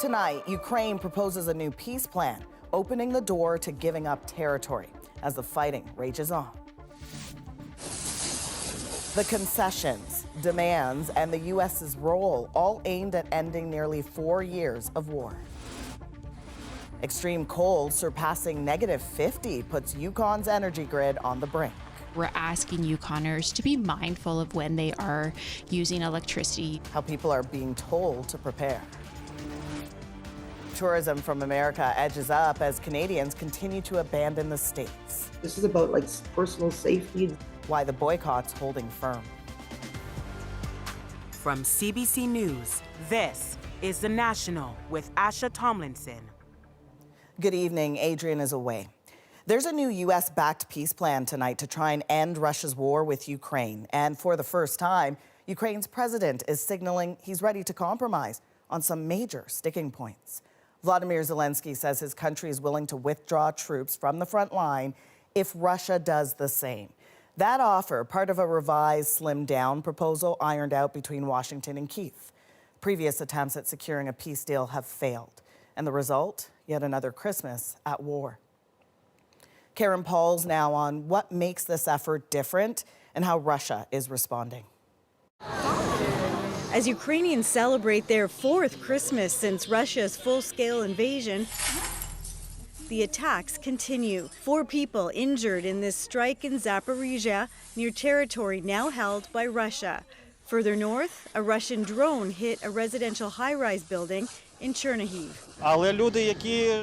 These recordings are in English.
Tonight, Ukraine proposes a new peace plan, opening the door to giving up territory as the fighting rages on. The concessions, demands, and the U.S.'s role, all aimed at ending nearly 4 years of war. Extreme cold surpassing -50 puts Yukon's energy grid on the brink. We're asking Yukoners to be mindful of when they are using electricity. How people are being told to prepare. Tourism from America edges up as Canadians continue to abandon the States. This is about personal safety. Why the boycott's holding firm. From CBC News, this is The National with Asha Tomlinson. Good evening. Adrienne is away. There's a new U.S.-backed peace plan tonight to try and end Russia's war with Ukraine. And for the first time, Ukraine's president is signaling he's ready to compromise on some major sticking points. Vladimir Zelenskyy says his country is willing to withdraw troops from the front line if Russia does the same. That offer, part of a revised, slimmed-down proposal ironed out between Washington and Kyiv. Previous attempts at securing a peace deal have failed. And the result? Yet another Christmas at war. Karen Paul's now on what makes this effort different and how Russia is responding. As Ukrainians celebrate their 4th Christmas since Russia's full-scale invasion, the attacks continue. 4 people injured in this strike in Zaporizhia, near territory now held by Russia. Further north, a Russian drone hit a residential high-rise building in Chernihiv.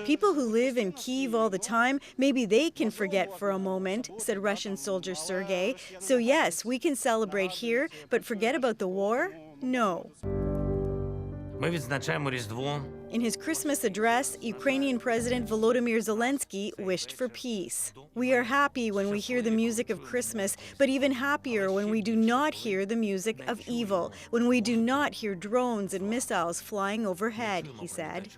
People who live in Kyiv all the time, maybe they can forget for a moment, said Russian soldier Sergei. So yes, we can celebrate here, but forget about the war? No. In his Christmas address, Ukrainian President Volodymyr Zelenskyy wished for peace. We are happy when we hear the music of Christmas, but even happier when we do not hear the music of evil, when we do not hear drones and missiles flying overhead, he said.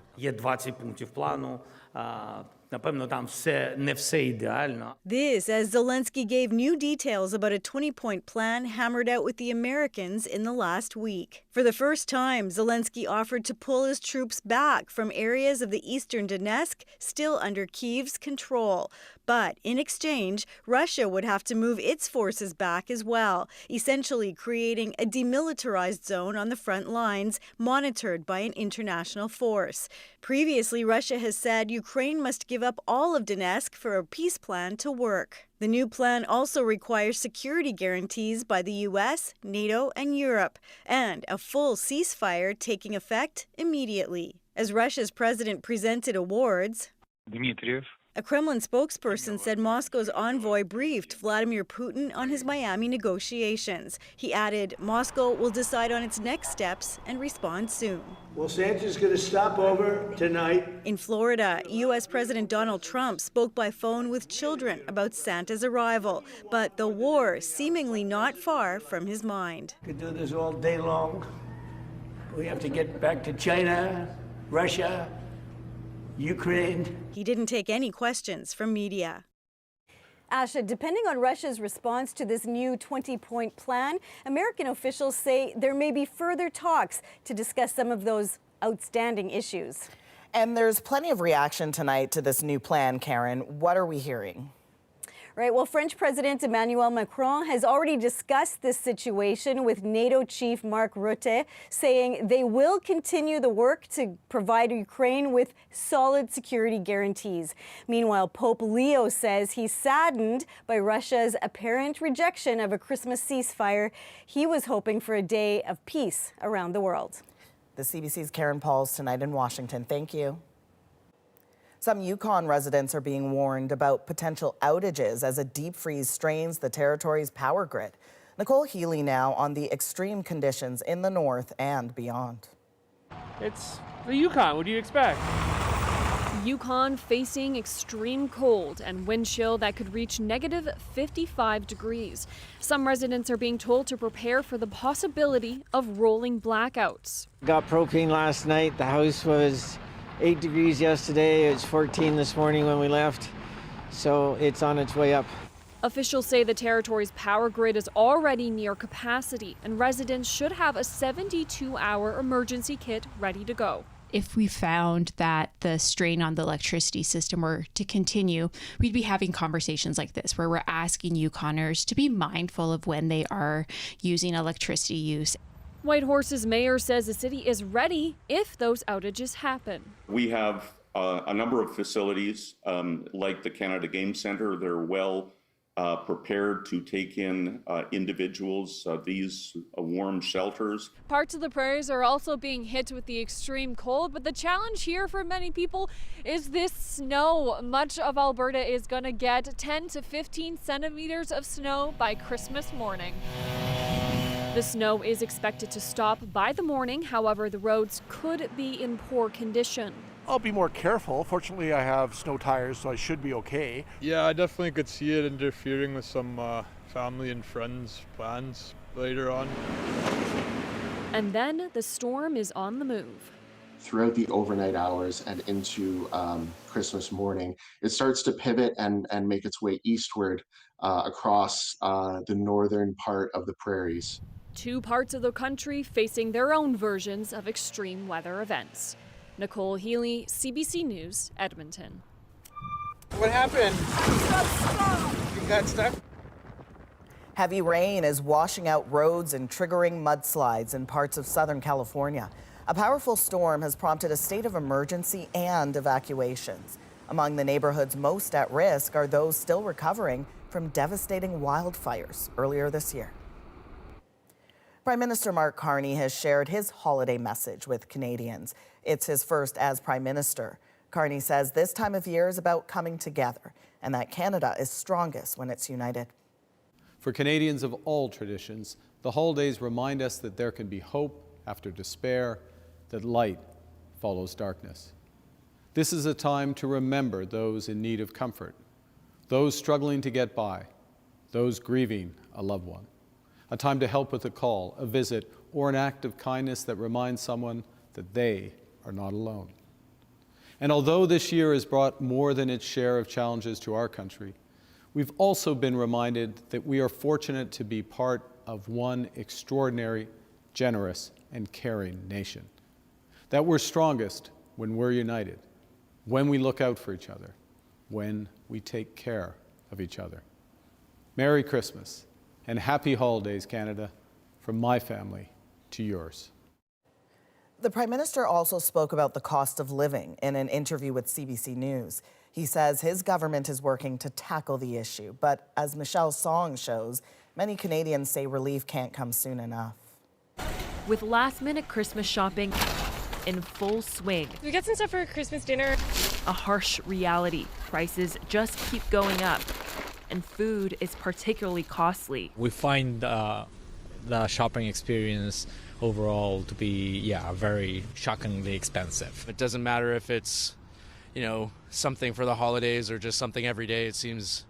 This as Zelenskyy gave new details about a 20-point plan hammered out with the Americans in the last week. For the first time, Zelenskyy offered to pull his troops back from areas of the eastern Donetsk still under Kyiv's control. But in exchange, Russia would have to move its forces back as well, essentially creating a demilitarized zone on the front lines, monitored by an international force. Previously, Russia has said Ukraine must give up all of Donetsk for a peace plan to work. The new plan also requires security guarantees by the U.S., NATO, and Europe, and a full ceasefire taking effect immediately. As Russia's president presented awards, a Kremlin spokesperson said Moscow's envoy briefed Vladimir Putin on his Miami negotiations. He added, Moscow will decide on its next steps and respond soon. Well, Santa's going to stop over tonight. In Florida, U.S. President Donald Trump spoke by phone with children about Santa's arrival, but the war seemingly not far from his mind. Could do this all day long. We have to get back to China, Russia, Ukraine. He didn't take any questions from media. Asha, depending on Russia's response to this new 20-point plan, American officials say there may be further talks to discuss some of those outstanding issues. And there's plenty of reaction tonight to this new plan, Karen. What are we hearing? Right. Well, French President Emmanuel Macron has already discussed this situation with NATO chief Mark Rutte, saying they will continue the work to provide Ukraine with solid security guarantees. Meanwhile, Pope Leo says he's saddened by Russia's apparent rejection of a Christmas ceasefire. He was hoping for a day of peace around the world. The CBC's Karen Pauls tonight in Washington. Thank you. Some Yukon residents are being warned about potential outages as a deep freeze strains the territory's power grid. Nicole Healy now on the extreme conditions in the north and beyond. It's the Yukon. What do you expect? Yukon facing extreme cold and wind chill that could reach negative 55 degrees. Some residents are being told to prepare for the possibility of rolling blackouts. Got propane last night. The house was 8 degrees yesterday. It was 14 this morning when we left, so it's on its way up. Officials say the territory's power grid is already near capacity, and residents should have a 72-hour emergency kit ready to go If we found that the strain on the electricity system were to continue, we'd be having conversations like this, where we're asking Yukoners to be mindful of when they are using electricity use. Whitehorse's mayor says the city is ready if those outages happen. We have a number of facilities like the Canada Game Centre. They're well prepared to take in individuals, these warm shelters. Parts of the prairies are also being hit with the extreme cold, but the challenge here for many people is this snow. Much of Alberta is going to get 10 to 15 centimeters of snow by Christmas morning. The snow is expected to stop by the morning. However, the roads could be in poor condition. I'll be more careful. Fortunately, I have snow tires, so I should be okay. Yeah, I definitely could see it interfering with some family and friends' plans later on. And then the storm is on the move. Throughout the overnight hours and into Christmas morning, it starts to pivot and make its way eastward across the northern part of the prairies. Two parts of the country facing their own versions of extreme weather events. Nicole Healy, CBC News, Edmonton. What happened? You got stuck? Heavy rain is washing out roads and triggering mudslides in parts of Southern California. A powerful storm has prompted a state of emergency and evacuations. Among the neighborhoods most at risk are those still recovering from devastating wildfires earlier this year. Prime Minister Mark Carney has shared his holiday message with Canadians. It's his first as Prime Minister. Carney says this time of year is about coming together and that Canada is strongest when it's united. For Canadians of all traditions, the holidays remind us that there can be hope after despair, that light follows darkness. This is a time to remember those in need of comfort, those struggling to get by, those grieving a loved one. A time to help with a call, a visit, or an act of kindness that reminds someone that they are not alone. And although this year has brought more than its share of challenges to our country, we've also been reminded that we are fortunate to be part of one extraordinary, generous, and caring nation. That we're strongest when we're united, when we look out for each other, when we take care of each other. Merry Christmas and happy holidays, Canada, from my family to yours. The Prime Minister also spoke about the cost of living in an interview with CBC News. He says his government is working to tackle the issue, but as Michelle's song shows, many Canadians say relief can't come soon enough. With last-minute Christmas shopping in full swing. We got some stuff for Christmas dinner. A harsh reality. Prices just keep going up, and food is particularly costly. We find the shopping experience overall to be, very shockingly expensive. It doesn't matter if it's, something for the holidays or just something every day. It seems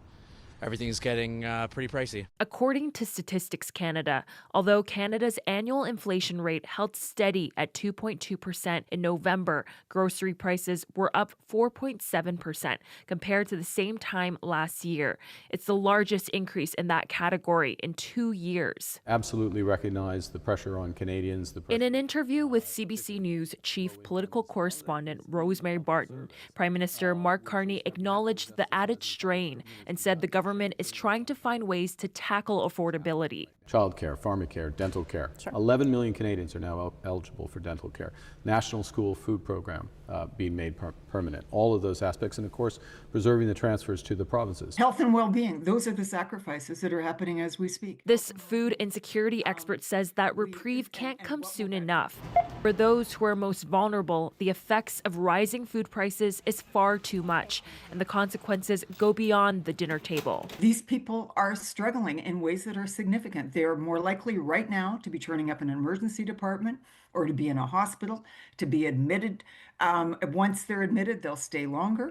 everything's getting pretty pricey. According to Statistics Canada, although Canada's annual inflation rate held steady at 2.2% in November, grocery prices were up 4.7% compared to the same time last year. It's the largest increase in that category in 2 years. Absolutely recognize the pressure on Canadians. In an interview with CBC News Chief Political Correspondent Rosemary Barton, Prime Minister Mark Carney acknowledged the added strain and said the government is trying to find ways to tackle affordability. Childcare, pharmacare, dental care. Sure. 11 million Canadians are now eligible for dental care. National School Food Program being made permanent. All of those aspects, and of course, preserving the transfers to the provinces. Health and well-being, those are the sacrifices that are happening as we speak. This food insecurity expert says that reprieve can't come soon enough. For those who are most vulnerable, the effects of rising food prices is far too much, and the consequences go beyond the dinner table. These people are struggling in ways that are significant. They're more likely right now to be turning up in an emergency department or to be in a hospital, to be admitted. Once they're admitted, they'll stay longer.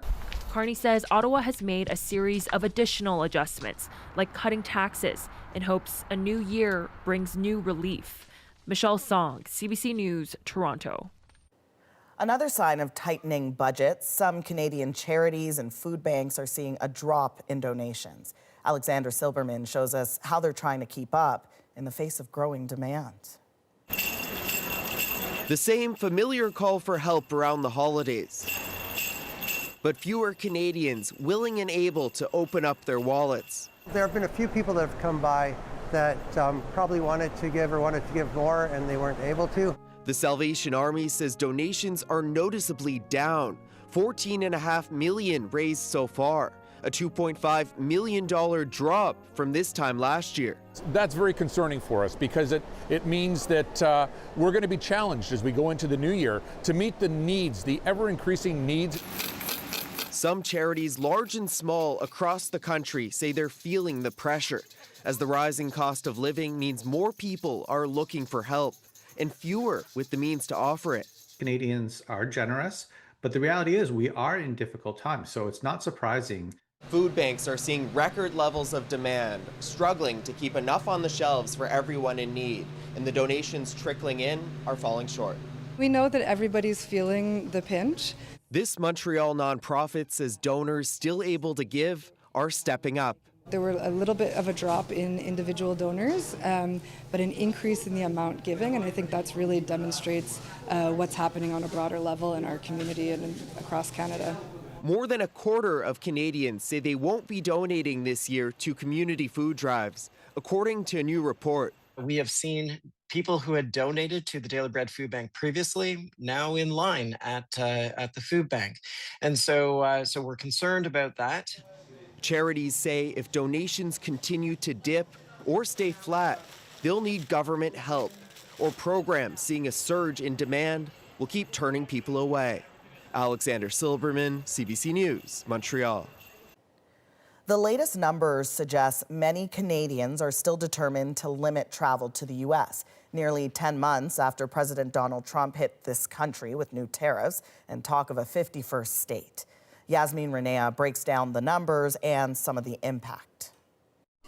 Carney says Ottawa has made a series of additional adjustments, like cutting taxes, in hopes a new year brings new relief. Michelle Song, CBC News, Toronto. Another sign of tightening budgets, some Canadian charities and food banks are seeing a drop in donations. Alexander Silberman shows us how they're trying to keep up in the face of growing demand. The same familiar call for help around the holidays, but fewer Canadians willing and able to open up their wallets. There have been a few people that have come by that probably wanted to give more and they weren't able to. The Salvation Army says donations are noticeably down. $14.5 million raised so far, a $2.5 million drop from this time last year. That's very concerning for us because it means that we're going to be challenged as we go into the new year to meet the needs, the ever-increasing needs. Some charities, large and small, across the country say they're feeling the pressure as the rising cost of living means more people are looking for help and fewer with the means to offer it. Canadians are generous, but the reality is we are in difficult times, so it's not surprising. Food banks are seeing record levels of demand, struggling to keep enough on the shelves for everyone in need, and the donations trickling in are falling short. We know that everybody's feeling the pinch. This Montreal nonprofit says donors still able to give are stepping up. There were a little bit of a drop in individual donors, but an increase in the amount giving, and I think that's really demonstrates what's happening on a broader level in our community and across Canada. More than a quarter of Canadians say they won't be donating this year to community food drives, according to a new report. We have seen people who had donated to the Daily Bread Food Bank previously now in line at the food bank, and so we're concerned about that. Charities say if donations continue to dip or stay flat, they'll need government help, or programs seeing a surge in demand will keep turning people away. Alexander Silberman, CBC News, Montreal. The latest numbers suggest many Canadians are still determined to limit travel to the U.S. Nearly 10 months after President Donald Trump hit this country with new tariffs and talk of a 51st state. Yasmin Renea breaks down the numbers and some of the impact.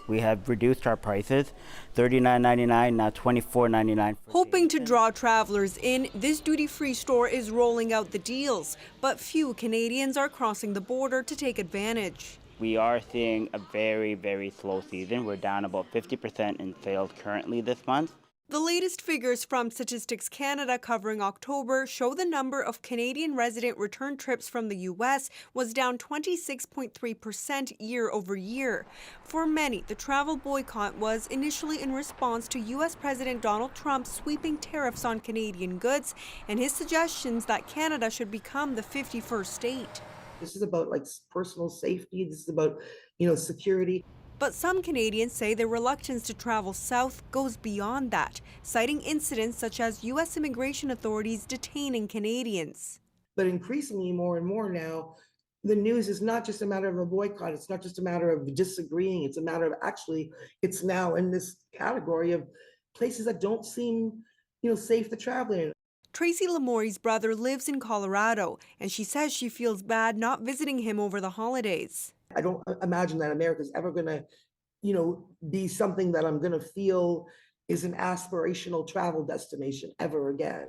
We have reduced our prices, $39.99, now $24.99. Hoping to draw travelers in, this duty-free store is rolling out the deals, but few Canadians are crossing the border to take advantage. We are seeing a very, very slow season. We're down about 50% in sales currently this month. The latest figures from Statistics Canada covering October show the number of Canadian resident return trips from the U.S. was down 26.3% year over year. For many, the travel boycott was initially in response to U.S. President Donald Trump's sweeping tariffs on Canadian goods and his suggestions that Canada should become the 51st state. This is about personal safety. This is about, security. But some Canadians say their reluctance to travel south goes beyond that, citing incidents such as U.S. immigration authorities detaining Canadians. But increasingly more and more now, the news is not just a matter of a boycott. It's not just a matter of disagreeing. It's a matter of it's now in this category of places that don't seem, safe to travel in. Tracy Lamoury's brother lives in Colorado, and she says she feels bad not visiting him over the holidays. I don't imagine that America's ever going to, be something that I'm going to feel is an aspirational travel destination ever again.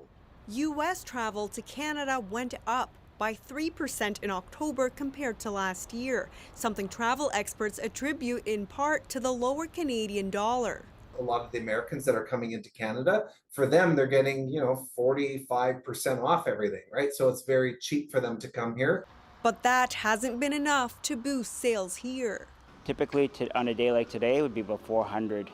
U.S. travel to Canada went up by 3% in October compared to last year, something travel experts attribute in part to the lower Canadian dollar. A lot of the Americans that are coming into Canada, for them, they're getting, 45% off everything, right? So it's very cheap for them to come here. But that hasn't been enough to boost sales here. Typically, on a day like today, it would be about 400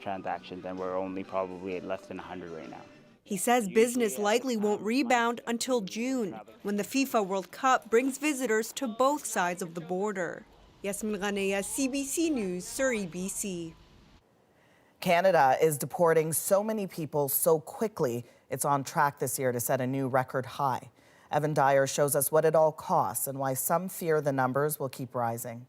transactions, and we're only probably at less than 100 right now. He says business likely won't rebound until June, when the FIFA World Cup brings visitors to both sides of the border. Yasmin Renea, CBC News, Surrey, BC. Canada is deporting so many people so quickly, it's on track this year to set a new record high. Evan Dyer shows us what it all costs and why some fear the numbers will keep rising.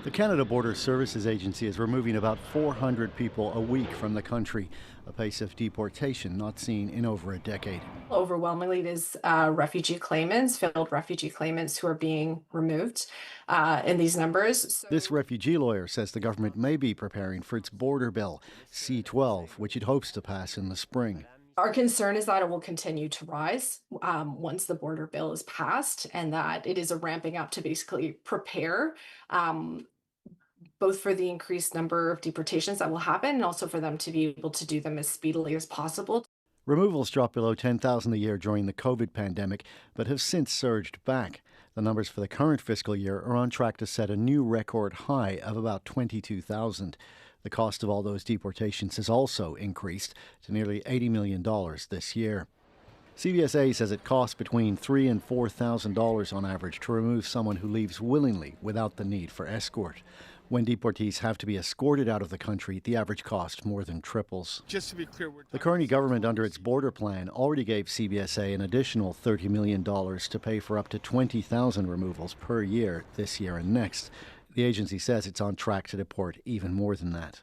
The Canada Border Services Agency is removing about 400 people a week from the country, a pace of deportation not seen in over a decade. Overwhelmingly, it is refugee claimants, failed refugee claimants who are being removed in these numbers. This refugee lawyer says the government may be preparing for its border bill, C-12, which it hopes to pass in the spring. Our concern is that it will continue to rise once the border bill is passed, and that it is a ramping up to basically prepare both for the increased number of deportations that will happen and also for them to be able to do them as speedily as possible. Removals dropped below 10,000 a year during the COVID pandemic, but have since surged back. The numbers for the current fiscal year are on track to set a new record high of about 22,000. The cost of all those deportations has also increased to nearly $80 million this year. CBSA says it costs between $3,000 and $4,000 on average to remove someone who leaves willingly without the need for escort. When deportees have to be escorted out of the country, the average cost more than triples. Just to be clear, the Carney government, under its border plan, already gave CBSA an additional $30 million to pay for up to 20,000 removals per year this year and next. The agency says it's on track to deport even more than that.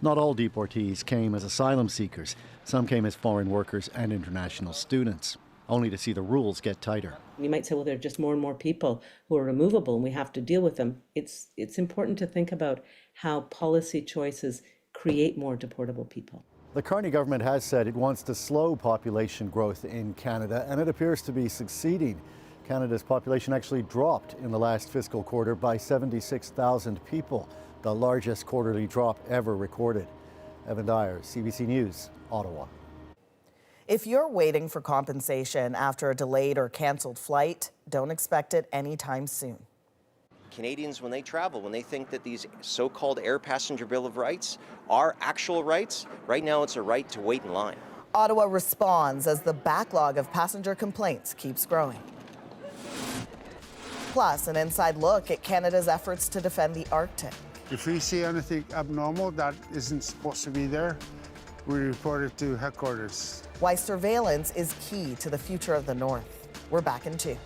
Not all deportees came as asylum seekers. Some came as foreign workers and international students, only to see the rules get tighter. You might say, well, there are just more and more people who are removable and we have to deal with them. It's important to think about how policy choices create more deportable people. The Carney government has said it wants to slow population growth in Canada, and it appears to be succeeding. Canada's population actually dropped in the last fiscal quarter by 76,000 people, the largest quarterly drop ever recorded. Evan Dyer, CBC News, Ottawa. If you're waiting for compensation after a delayed or canceled flight, don't expect it anytime soon. Canadians, when they travel, when they think that these so-called air passenger bill of rights are actual rights, right now it's a right to wait in line. Ottawa responds as the backlog of passenger complaints keeps growing. Plus, an inside look at Canada's efforts to defend the Arctic. If we see anything abnormal that isn't supposed to be there, we report it to headquarters. Why surveillance is key to the future of the North. We're back in 2.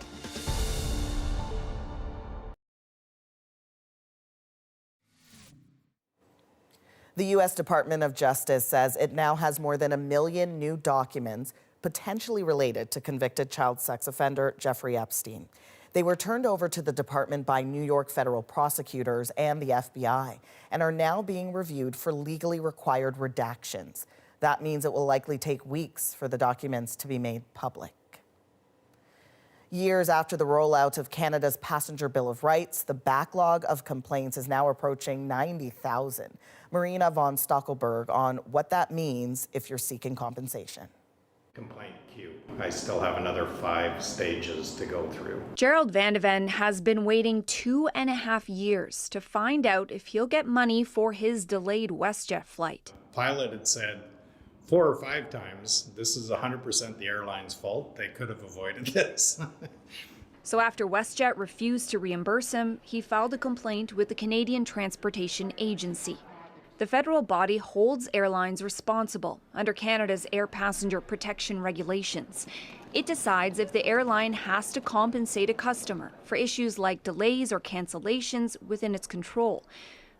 The U.S. Department of Justice says it now has more than 1 million new documents potentially related to convicted child sex offender Jeffrey Epstein. They were turned over to the department by New York federal prosecutors and the FBI and are now being reviewed for legally required redactions. That means it will likely take weeks for the documents to be made public. Years after the rollout of Canada's Passenger Bill of Rights, the backlog of complaints is now approaching 90,000. Marina von Stockelberg on what that means if you're seeking compensation. Complaint queue. I still have another 5 stages to go through. Gerald Van de Ven has been waiting 2.5 years to find out if he'll get money for his delayed WestJet flight. Pilot had said 4 or 5 times, this is 100% the airline's fault. They could have avoided this. So after WestJet refused to reimburse him, he filed a complaint with the Canadian Transportation Agency. The federal body holds airlines responsible under Canada's air passenger protection regulations. It decides if the airline has to compensate a customer for issues like delays or cancellations within its control.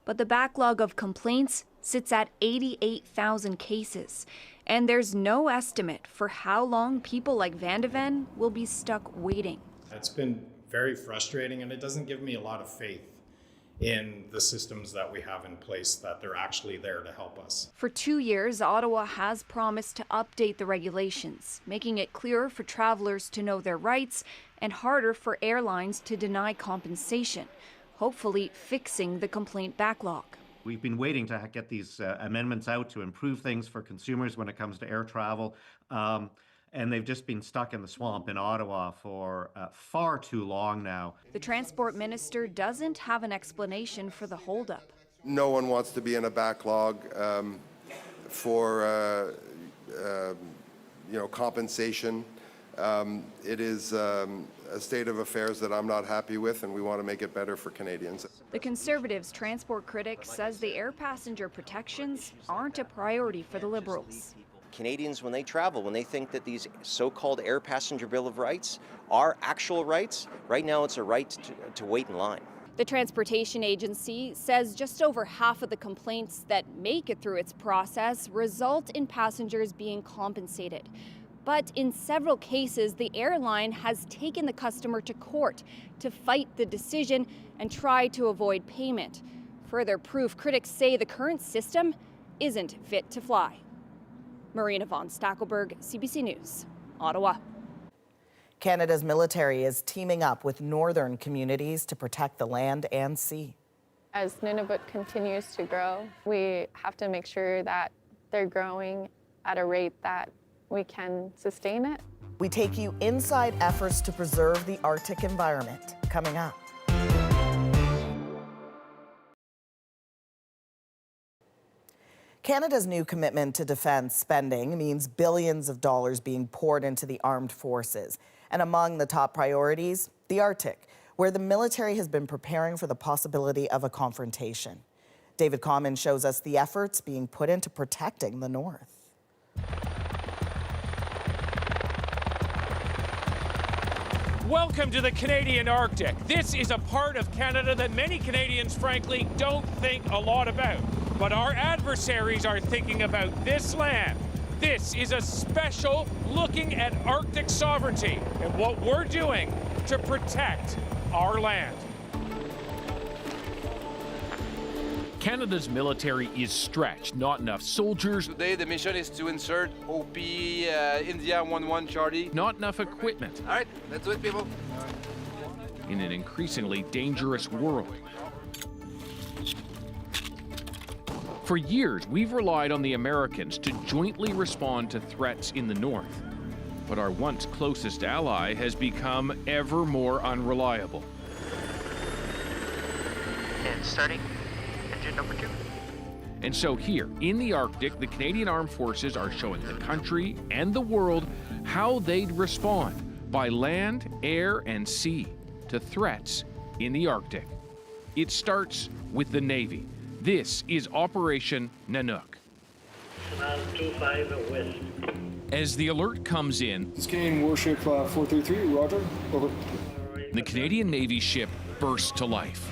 But the backlog of complaints sits at 88,000 cases, and there's no estimate for how long people like Van de Ven will be stuck waiting. It's been very frustrating, and it doesn't give me a lot of faith in the systems that we have in place, that they're actually there to help us. For 2 years, Ottawa has promised to update the regulations, making it clearer for travelers to know their rights and harder for airlines to deny compensation, hopefully fixing the complaint backlog. We've been waiting to get these amendments out to improve things for consumers when it comes to air travel. And they've just been stuck in the swamp in Ottawa for far too long now. The transport minister doesn't have an explanation for the holdup. No one wants to be in a backlog for compensation. It is a state of affairs that I'm not happy with, and we want to make it better for Canadians. The Conservatives' transport critic says the air passenger protections aren't a priority for the Liberals. Canadians, when they travel, when they think that these so-called air passenger bill of rights are actual rights, right now it's a right to wait in line. The Transportation Agency says just over half of the complaints that make it through its process result in passengers being compensated. But in several cases, the airline has taken the customer to court to fight the decision and try to avoid payment. Further proof, critics say the current system isn't fit to fly. Marina von Stackelberg, CBC News, Ottawa. Canada's military is teaming up with northern communities to protect the land and sea. As Nunavut continues to grow, we have to make sure that they're growing at a rate that we can sustain it. We take you inside efforts to preserve the Arctic environment. Coming up. Canada's new commitment to defense spending means billions of dollars being poured into the armed forces. And among the top priorities, the Arctic, where the military has been preparing for the possibility of a confrontation. David Common shows us the efforts being put into protecting the North. Welcome to the Canadian Arctic. This is a part of Canada that many Canadians, frankly, don't think a lot about. But our adversaries are thinking about this land. This is a special looking at Arctic sovereignty and what we're doing to protect our land. Canada's military is stretched, not enough soldiers. Today the mission is to insert OP India 11 Charlie. Not enough equipment. All right, let's do it, people. In an increasingly dangerous world. For years, we've relied on the Americans to jointly respond to threats in the north. But our once closest ally has become ever more unreliable. And starting engine number 2. And so here, in the Arctic, the Canadian Armed Forces are showing the country and the world how they'd respond by land, air, and sea to threats in the Arctic. It starts with the Navy. This is Operation Nanook. 25 west. As the alert comes in, This Canadian warship 433, roger, over. the Canadian Navy ship bursts to life.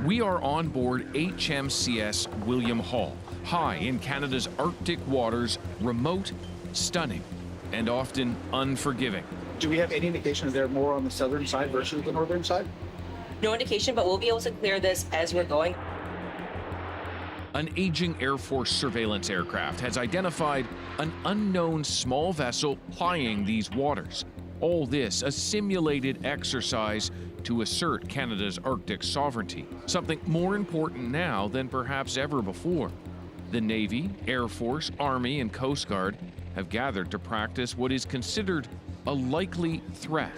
We are on board HMCS William Hall, high in Canada's Arctic waters, remote, stunning, and often unforgiving. Do we have any indication they're more on the southern side versus the northern side? No indication, but we'll be able to clear this as we're going. An aging Air Force surveillance aircraft has identified an unknown small vessel plying these waters. All this a simulated exercise to assert Canada's Arctic sovereignty, something more important now than perhaps ever before. The Navy, Air Force, Army, and Coast Guard have gathered to practice what is considered a likely threat.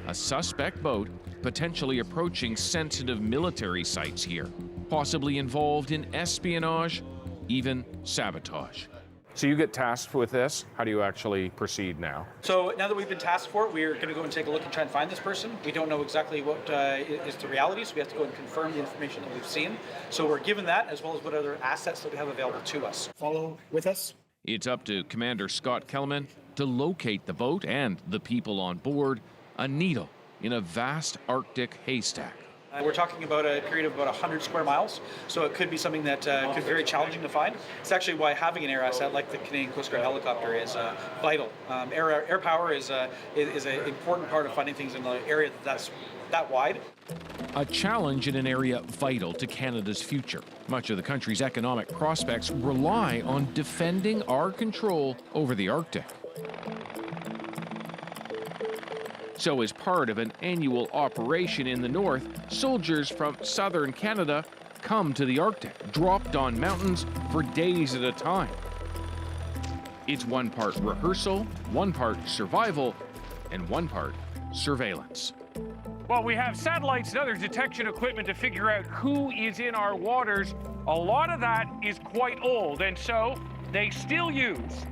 A suspect boat potentially approaching sensitive military sites here, possibly involved in espionage, even sabotage. So you get tasked with this. How do you actually proceed now? So now that we've been tasked for it, we're going to go and take a look and try and find this person. We don't know exactly what is the reality, so we have to go and confirm the information that we've seen. So we're given that, as well as what other assets that we have available to us. Follow with us. It's up to Commander Scott Kellerman to locate the boat and the people on board, a needle in a vast Arctic haystack. We're talking about a period of about 100 square miles, so it could be something that could be very challenging to find. It's actually why having an air asset like the Canadian Coast Guard helicopter is vital. Air power is an important part of finding things in an area that's that wide. A challenge in an area vital to Canada's future. Much of the country's economic prospects rely on defending our control over the Arctic. So as part of an annual operation in the north, soldiers from southern Canada come to the Arctic, dropped on mountains for days at a time. It's one part rehearsal, one part survival, and one part surveillance. While we have satellites and other detection equipment to figure out who is in our waters, a lot of that is quite old, and so they still use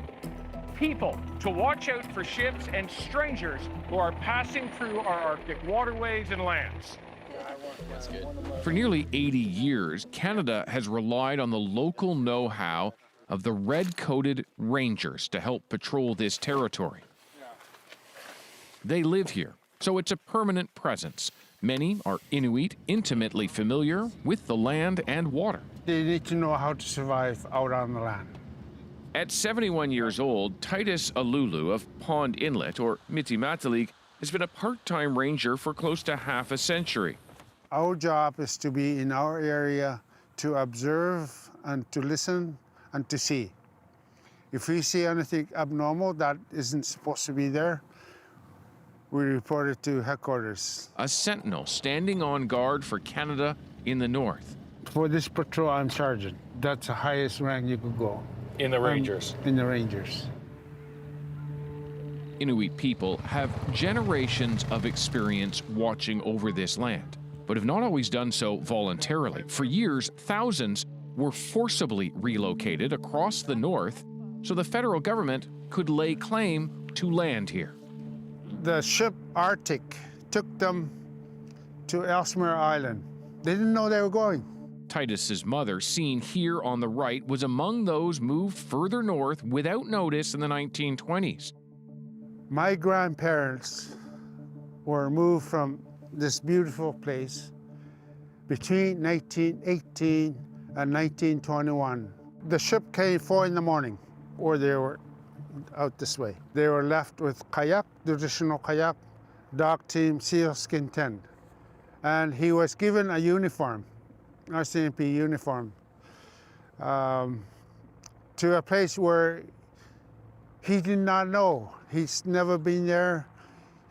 people to watch out for ships and strangers who are passing through our Arctic waterways and lands. For nearly 80 years, Canada has relied on the local know-how of the red-coated rangers to help patrol this territory. They live here, so it's a permanent presence. Many are Inuit, intimately familiar with the land and water. They need to know how to survive out on the land. At 71 years old, Titus Alulu of Pond Inlet, or Mitimatalik, has been a part-time ranger for close to half a century. Our job is to be in our area to observe and to listen and to see. If we see anything abnormal that isn't supposed to be there, we report it to headquarters. A sentinel standing on guard for Canada in the north. For this patrol, I'm sergeant. That's the highest rank you could go. In the Rangers? In the Rangers. Inuit people have generations of experience watching over this land, but have not always done so voluntarily. For years, thousands were forcibly relocated across the north so the federal government could lay claim to land here. The ship Arctic took them to Ellesmere Island. They didn't know they were going. Titus's mother, seen here on the right, was among those moved further north without notice in the 1920s. My grandparents were moved from this beautiful place between 1918 and 1921. The ship came 4 in the morning, or they were out this way. They were left with kayak, traditional kayak, dog team, sealskin tent. And he was given a uniform, RCMP uniform, to a place where he did not know. He's never been there.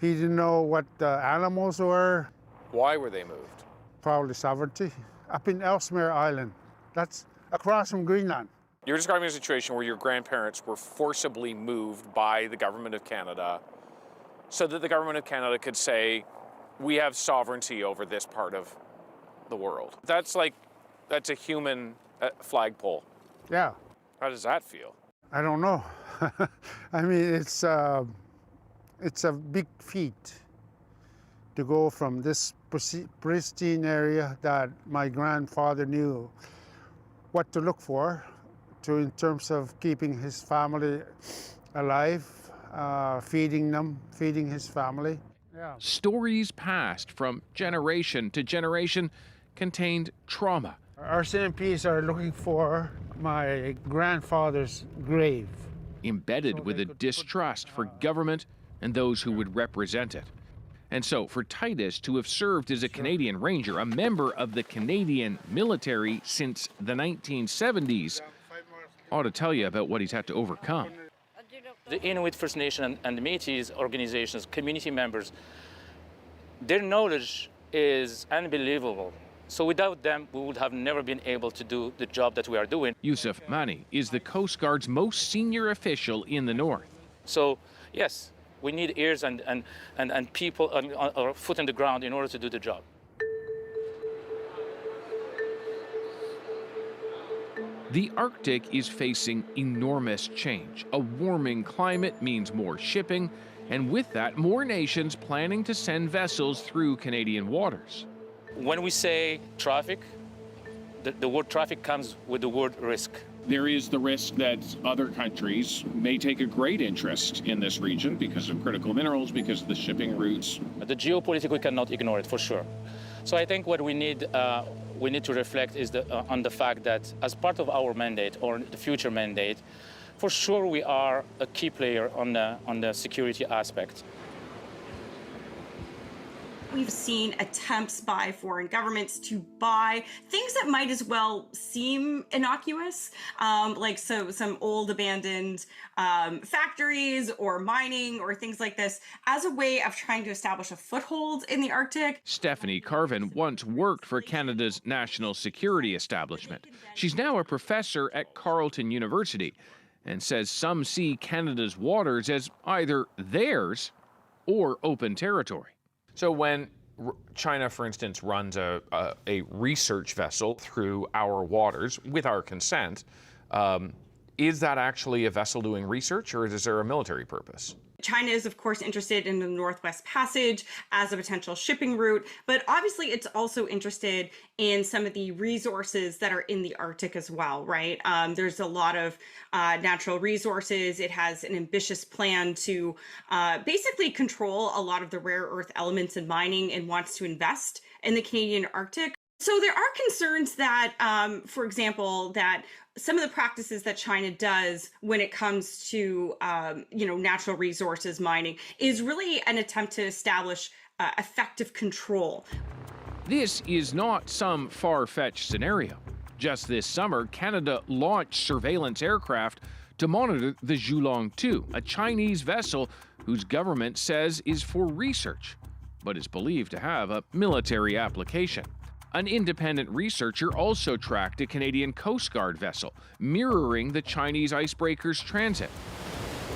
He didn't know what the animals were. Why were they moved? Probably sovereignty. Up in Ellesmere Island. That's across from Greenland. You're describing a situation where your grandparents were forcibly moved by the government of Canada so that the government of Canada could say, we have sovereignty over this part of the world. That's a human flagpole. Yeah. How does that feel? I don't know. I mean, it's a big feat to go from this pristine area that my grandfather knew what to look for, to in terms of keeping his family alive, feeding them, feeding his family. Yeah. Stories passed from generation to generation contained trauma. Our CMPs are looking for my grandfather's grave. Embedded with a distrust for government and those who would represent it. And so for Titus to have served as a Canadian Ranger, a member of the Canadian military since the 1970s, ought to tell you about what he's had to overcome. The Inuit First Nation and the Métis organizations, community members, their knowledge is unbelievable. So without them, we would have never been able to do the job that we are doing. Yusuf Mani is the Coast Guard's most senior official in the north. So yes, we need ears and people or foot on the ground in order to do the job. The Arctic is facing enormous change. A warming climate means more shipping, and with that, more nations planning to send vessels through Canadian waters. When we say traffic, the word traffic comes with the word risk. There is the risk that other countries may take a great interest in this region because of critical minerals, because of the shipping routes. The geopolitics, we cannot ignore it for sure. So I think what we need to reflect is on the fact that as part of our mandate or the future mandate, for sure we are a key player on the security aspect. We've seen attempts by foreign governments to buy things that might as well seem innocuous, like some old abandoned factories or mining or things like this, as a way of trying to establish a foothold in the Arctic. Stephanie Carvin once worked for Canada's national security establishment. She's now a professor at Carleton University and says some see Canada's waters as either theirs or open territory. So when China, for instance, runs a research vessel through our waters with our consent, is that actually a vessel doing research, or is there a military purpose? China is, of course, interested in the Northwest Passage as a potential shipping route, but obviously it's also interested in some of the resources that are in the Arctic as well, right? There's a lot of natural resources. It has an ambitious plan to basically control a lot of the rare earth elements in mining and wants to invest in the Canadian Arctic. So there are concerns that, for example, that some of the practices that China does when it comes to, natural resources mining is really an attempt to establish effective control. This is not some far-fetched scenario. Just this summer, Canada launched surveillance aircraft to monitor the Zhulong 2, a Chinese vessel whose government says is for research, but is believed to have a military application. An independent researcher also tracked a Canadian Coast Guard vessel, mirroring the Chinese icebreaker's transit.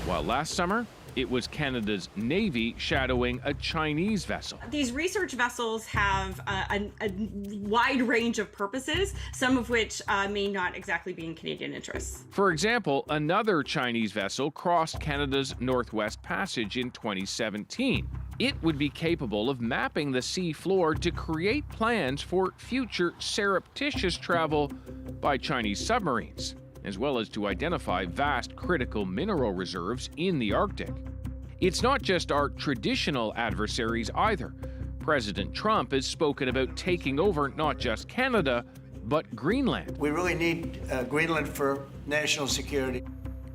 While last summer, it was Canada's Navy shadowing a Chinese vessel. These research vessels have a wide range of purposes, some of which may not exactly be in Canadian interests. For example, another Chinese vessel crossed Canada's Northwest Passage in 2017. It would be capable of mapping the sea floor to create plans for future surreptitious travel by Chinese submarines, as well as to identify vast critical mineral reserves in the Arctic. It's not just our traditional adversaries either. President Trump has spoken about taking over not just Canada, but Greenland. We really need Greenland for national security.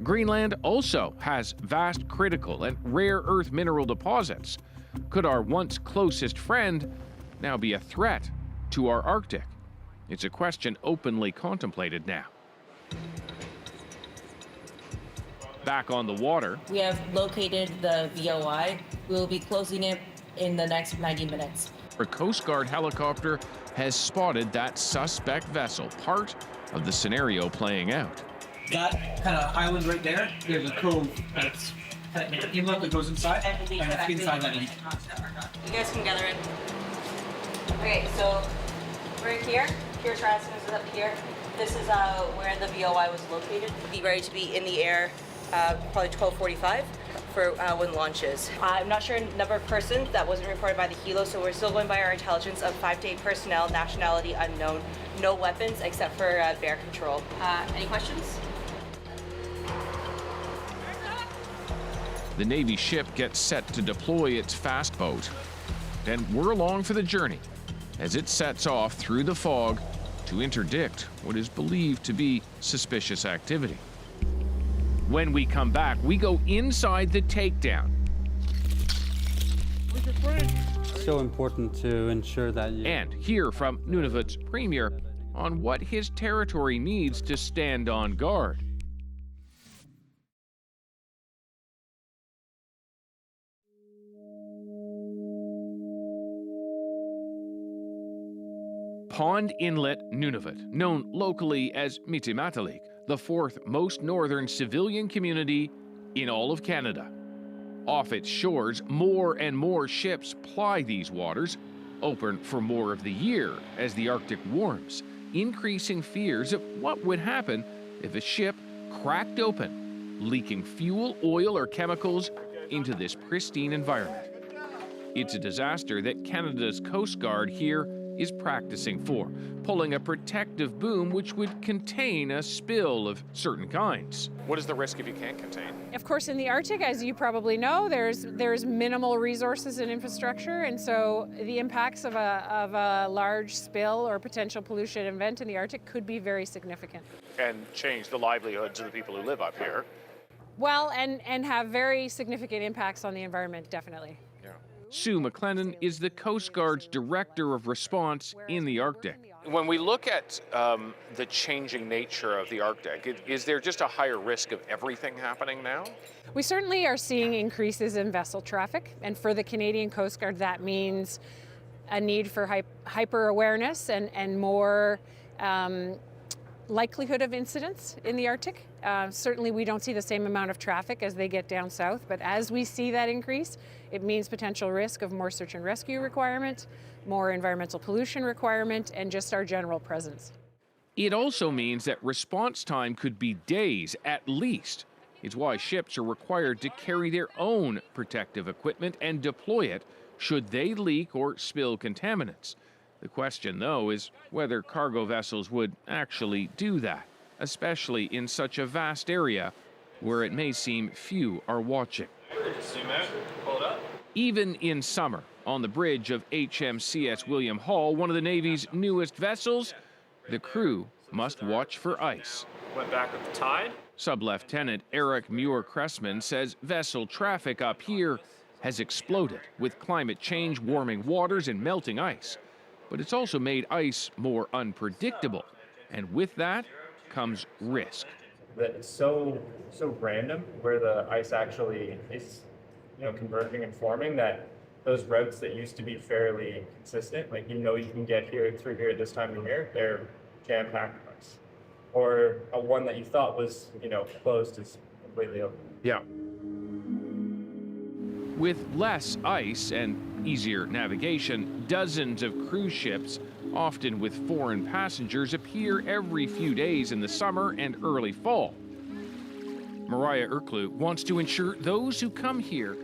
Greenland also has vast critical and rare earth mineral deposits. Could our once closest friend now be a threat to our Arctic? It's a question openly contemplated now. Back on the water. We have located the VOI. We will be closing it in the next 90 minutes. A Coast Guard helicopter has spotted that suspect vessel, part of the scenario playing out. That kind of island right there, there's a cove that's an inlet that goes inside, and it's inside that inlet. You guys can gather in. Okay, so we're here. Pure Transmission is up here. This is where the VOI was located. Be ready to be in the air probably 12:45 for when launches. I'm not sure number of persons. That wasn't reported by the helo, so we're still going by our intelligence of 5 to 8 personnel, nationality unknown, no weapons except for bear control. Any questions? The Navy ship gets set to deploy its fast boat, and we're along for the journey as it sets off through the fog to interdict what is believed to be suspicious activity. When we come back, we go inside the takedown. So important to ensure that and hear from Nunavut's premier on what his territory needs to stand on guard. Pond Inlet, Nunavut, known locally as Mitimatalik, the fourth most northern civilian community in all of Canada. Off its shores, more and more ships ply these waters, open for more of the year as the Arctic warms, increasing fears of what would happen if a ship cracked open, leaking fuel, oil, or chemicals into this pristine environment. It's a disaster that Canada's Coast Guard here is practicing for, pulling a protective boom which would contain a spill of certain kinds. What is the risk if you can't contain? Of course, in the Arctic, as you probably know, there's minimal resources and infrastructure, and so the impacts of a large spill or potential pollution event in the Arctic could be very significant. And change the livelihoods of the people who live up here. Well, and have very significant impacts on the environment, definitely. Sue McLennan is the Coast Guard's Director of Response in the Arctic. When we look at the changing nature of the Arctic, is there just a higher risk of everything happening now? We certainly are seeing increases in vessel traffic, and for the Canadian Coast Guard, that means a need for hyper awareness and more likelihood of incidents in the Arctic. Certainly we don't see the same amount of traffic as they get down south, but as we see that increase, it means potential risk of more search and rescue requirement, more environmental pollution requirement, and just our general presence. It also means that response time could be days at least. It's why ships are required to carry their own protective equipment and deploy it should they leak or spill contaminants. The question, though, is whether cargo vessels would actually do that, especially in such a vast area where it may seem few are watching. Even in summer, on the bridge of HMCS William Hall, one of the Navy's newest vessels, the crew must watch for ice. Went back with the tide. Sub-Lieutenant Eric Muir-Cressman says vessel traffic up here has exploded with climate change, warming waters, and melting ice. But it's also made ice more unpredictable, and with that comes risk. That it's so random where the ice actually is, converging and forming that those routes that used to be fairly consistent, like you can get here through here at this time of year, they're jam-packed routes. Or a one that you thought was, closed is completely open. Yeah. With less ice and easier navigation, dozens of cruise ships, often with foreign passengers, appear every few days in the summer and early fall. Mariah Erklu wants to ensure those who come here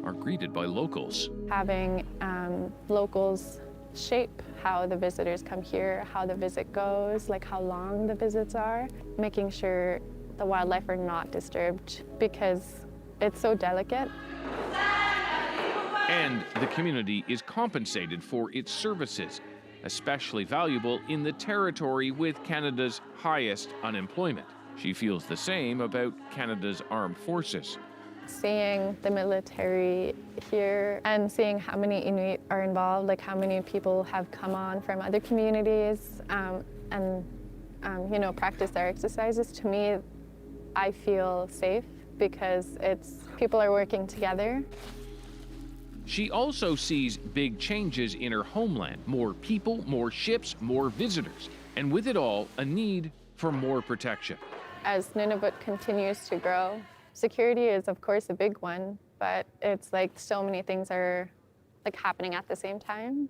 are greeted by locals. Having locals shape how the visitors come here, how the visit goes, like how long the visits are, making sure the wildlife are not disturbed because it's so delicate. And the community is compensated for its services, especially valuable in the territory with Canada's highest unemployment. She feels the same about Canada's armed forces. Seeing the military here and seeing how many Inuit are involved, like how many people have come on from other communities and practice their exercises, to me, I feel safe because people are working together. She also sees big changes in her homeland. More people, more ships, more visitors. And with it all, a need for more protection. As Nunavut continues to grow, security is, of course, a big one, but it's like so many things are happening at the same time.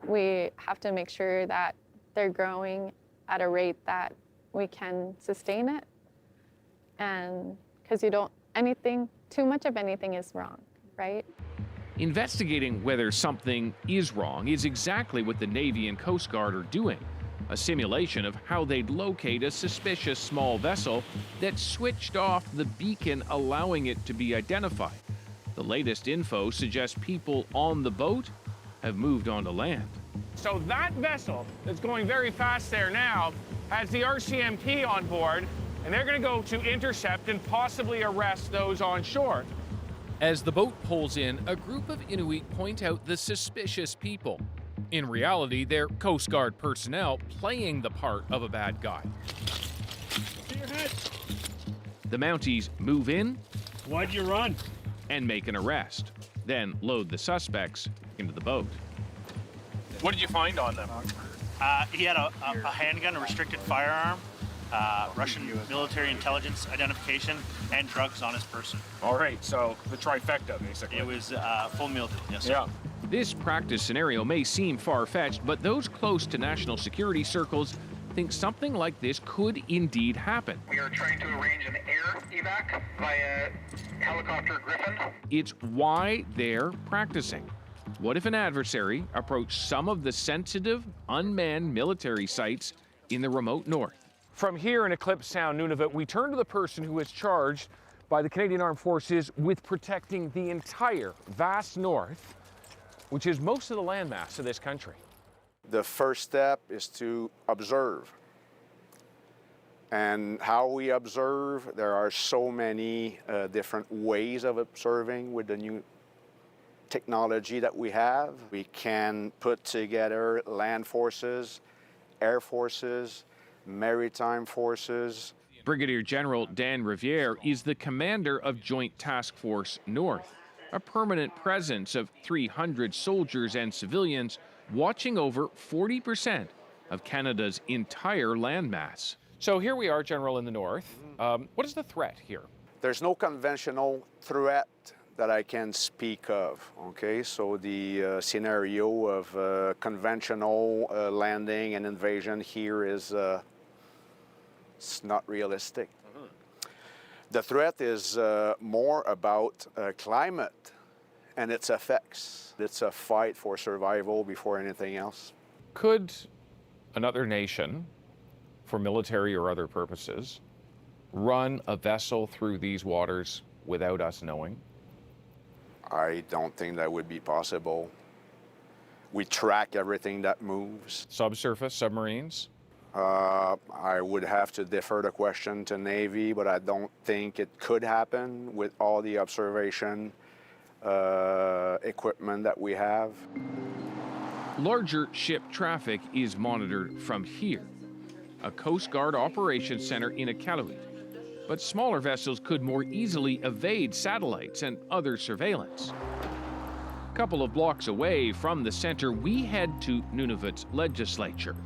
We have to make sure that they're growing at a rate that we can sustain it. And because too much of anything is wrong, right? Investigating whether something is wrong is exactly what the Navy and Coast Guard are doing. A simulation of how they'd locate a suspicious small vessel that switched off the beacon, allowing it to be identified. The latest info suggests people on the boat have moved onto land. So that vessel that's going very fast there now has the RCMP on board, and they're going to go to intercept and possibly arrest those on shore. As the boat pulls in, a group of Inuit point out the suspicious people. In reality, they're Coast Guard personnel playing the part of a bad guy. The Mounties move in. Why'd you run? And make an arrest. Then load the suspects into the boat. What did you find on them? He had a handgun, a restricted firearm, Russian military intelligence identification, and drugs on his person. All right, so the trifecta, basically. It was full meal deal, yes, sir. Yeah. This practice scenario may seem far-fetched, but those close to national security circles think something like this could indeed happen. We are trying to arrange an air evac via helicopter Griffin. It's why they're practicing. What if an adversary approached some of the sensitive, unmanned military sites in the remote north? From here in Eclipse Sound, Nunavut, we turn to the person who is charged by the Canadian Armed Forces with protecting the entire vast north, which is most of the landmass of this country. The first step is to observe. And how we observe, there are so many different ways of observing with the new technology that we have. We can put together land forces, air forces, maritime forces. Brigadier General Dan Riviere is the commander of Joint Task Force North, a permanent presence of 300 soldiers and civilians watching over 40% of Canada's entire landmass. So here we are, General, in the north. What is the threat here? There's no conventional threat that I can speak of, okay? So the scenario of conventional landing and invasion here is it's not realistic. The threat is more about climate and its effects. It's a fight for survival before anything else. Could another nation, for military or other purposes, run a vessel through these waters without us knowing? I don't think that would be possible. We track everything that moves. Subsurface, submarines? I would have to defer the question to Navy, but I don't think it could happen with all the observation equipment that we have. Larger ship traffic is monitored from here, a Coast Guard operations center in Iqaluit. But smaller vessels could more easily evade satellites and other surveillance. couple of blocks away from the center, we head to Nunavut's legislature,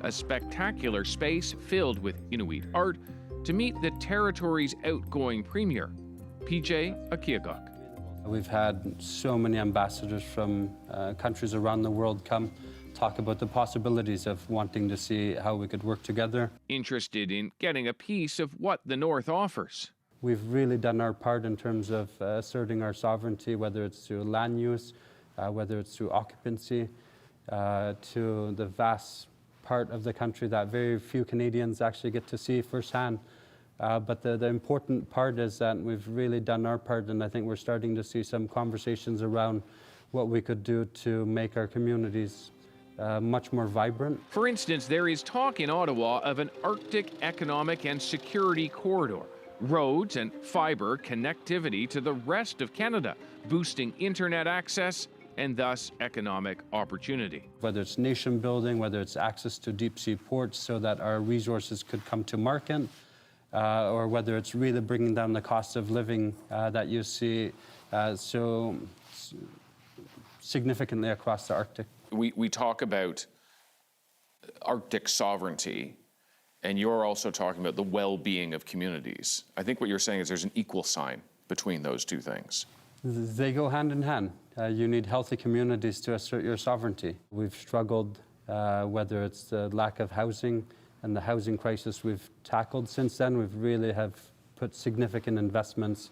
a spectacular space filled with Inuit art, to meet the territory's outgoing premier, PJ Akiagok. We've had so many ambassadors from countries around the world come talk about the possibilities of wanting to see how we could work together. Interested in getting a piece of what the North offers. We've really done our part in terms of asserting our sovereignty, whether it's through land use, whether it's through occupancy, to the vast part of the country that very few Canadians actually get to see firsthand. But the important part is that we've really done our part, and I think we're starting to see some conversations around what we could do to make our communities much more vibrant. For instance, there is talk in Ottawa of an Arctic economic and security corridor, roads and fiber connectivity to the rest of Canada, boosting internet access and thus economic opportunity. Whether it's nation building, whether it's access to deep sea ports so that our resources could come to market, or whether it's really bringing down the cost of living that you see so significantly across the Arctic. We talk about Arctic sovereignty, and you're also talking about the well-being of communities. I think what you're saying is there's an equal sign between those two things. They go hand in hand. You need healthy communities to assert your sovereignty. We've struggled, whether it's the lack of housing and the housing crisis we've tackled since then. We've really have put significant investments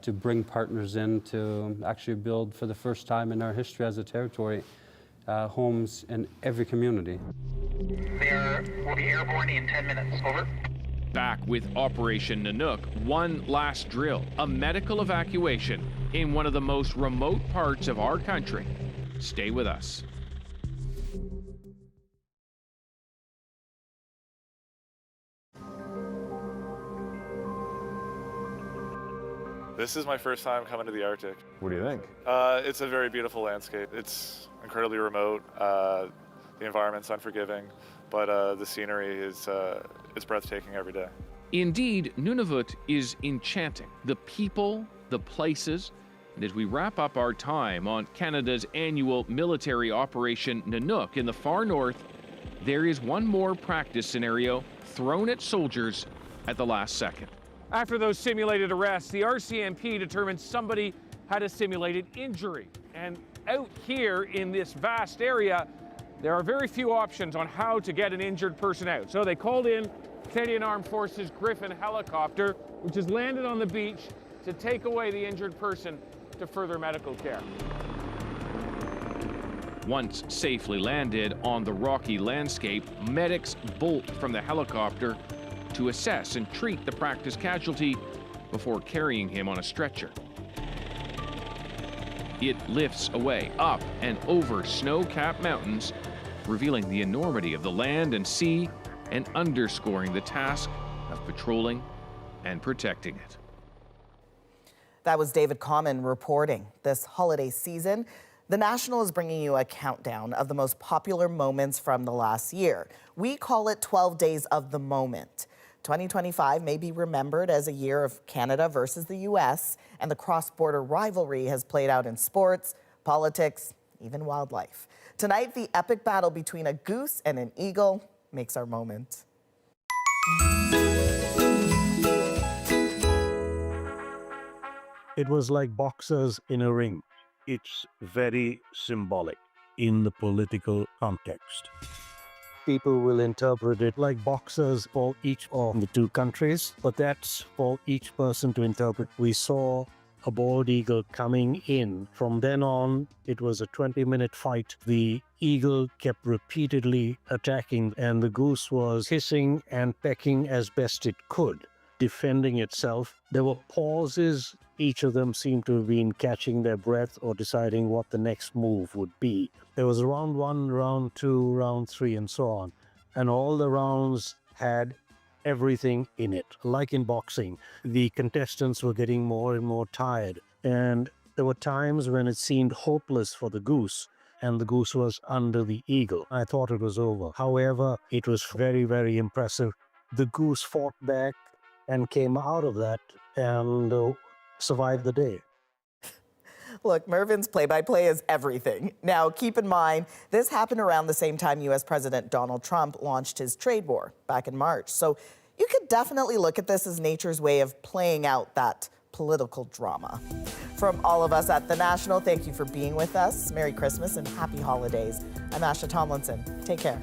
to bring partners in to actually build, for the first time in our history as a territory, homes in every community. They will be airborne in 10 minutes. Over. Back with Operation Nanook, one last drill, a medical evacuation in one of the most remote parts of our country. Stay with us. This is my first time coming to the Arctic. What do you think? It's a very beautiful landscape. It's incredibly remote. The environment's unforgiving, but the scenery is it's breathtaking every day. Indeed, Nunavut is enchanting. The people, the places, and as we wrap up our time on Canada's annual military Operation Nanook in the far north, there is one more practice scenario thrown at soldiers at the last second. After those simulated arrests, the RCMP determined somebody had a simulated injury. And out here in this vast area, there are very few options on how to get an injured person out. So they called in Canadian Armed Forces Griffin helicopter, which has landed on the beach to take away the injured person to further medical care. Once safely landed on the rocky landscape, medics bolt from the helicopter to assess and treat the practice casualty before carrying him on a stretcher. It lifts away, up and over snow-capped mountains, revealing the enormity of the land and sea and underscoring the task of patrolling and protecting it. That was David Common reporting. This holiday season, The National is bringing you a countdown of the most popular moments from the last year. We call it 12 Days of the Moment. 2025 may be remembered as a year of Canada versus the U.S., and the cross-border rivalry has played out in sports, politics, even wildlife. Tonight, the epic battle between a goose and an eagle makes our moment. It was like boxers in a ring. It's very symbolic in the political context. People will interpret it like boxers for each of the two countries, but that's for each person to interpret. We saw a bald eagle coming in. From then on, it was a 20-minute fight. The eagle kept repeatedly attacking, and the goose was hissing and pecking as best it could, defending itself. There were pauses. Each of them seemed to have been catching their breath or deciding what the next move would be. There was round 1, round 2, round 3, and so on. And all the rounds had everything in it. Like in boxing, the contestants were getting more and more tired. And there were times when it seemed hopeless for the goose, and the goose was under the eagle. I thought it was over. However, it was very, very impressive. The goose fought back and came out of that and survived the day. Look, Mervin's play-by-play is everything. Now, keep in mind, this happened around the same time U.S. President Donald Trump launched his trade war back in March. So you could definitely look at this as nature's way of playing out that political drama. From all of us at The National, thank you for being with us. Merry Christmas and happy holidays. I'm Asha Tomlinson. Take care.